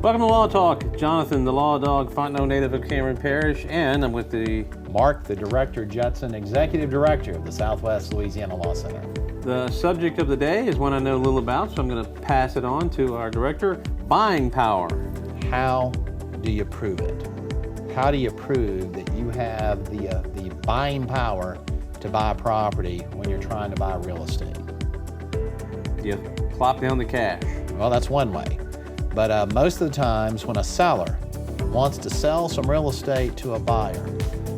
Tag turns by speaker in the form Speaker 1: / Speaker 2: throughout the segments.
Speaker 1: Welcome to Law Talk. Jonathan, the Law Dog, Fontenot native of Cameron Parish, and I'm with the...
Speaker 2: Mark, the Director Judson, Executive Director of the Southwest Louisiana Law Center.
Speaker 1: The subject of the day is one I know a little about, so I'm going to pass it on to our director, buying power.
Speaker 2: How do you prove it? How do you prove that you have the buying power to buy property when you're trying to buy real estate?
Speaker 1: You plop down the cash.
Speaker 2: Well, that's one way. But most of the times when a seller wants to sell some real estate to a buyer,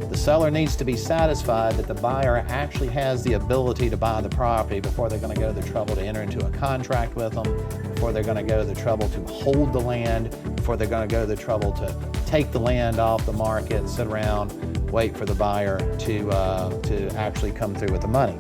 Speaker 2: the seller needs to be satisfied that the buyer actually has the ability to buy the property before they're going to go to the trouble to enter into a contract with them, before they're going to go to the trouble to hold the land, before they're going to go to the trouble to take the land off the market, sit around, wait for the buyer to actually come through with the money.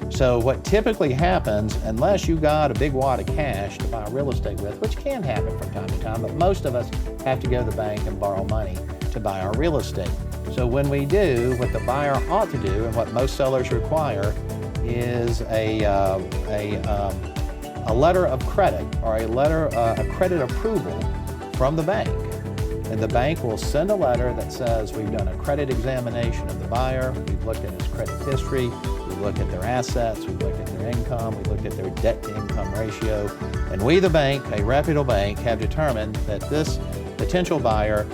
Speaker 2: So what typically happens, unless you got a big wad of cash to buy real estate with, which can happen from time to time, but most of us have to go to the bank and borrow money to buy our real estate. So when we do, what the buyer ought to do, and what most sellers require, is a letter of credit or a credit approval from the bank. And the bank will send a letter that says we've done a credit examination of the buyer, we've looked at his credit history, we've looked at their assets, we've looked at their income, we've looked at their debt-to-income ratio, and we, the bank, a reputable bank, have determined that this potential buyer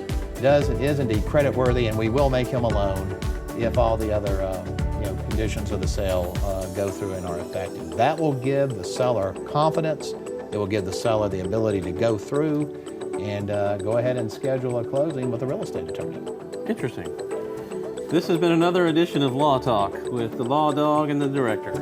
Speaker 2: is indeed creditworthy, and we will make him a loan if all the other conditions of the sale go through and are effective. That will give the seller confidence. It will give the seller the ability to go through and go ahead and schedule a closing with a real estate attorney.
Speaker 1: Interesting. This has been another edition of Law Talk with the Law Dog and the Director.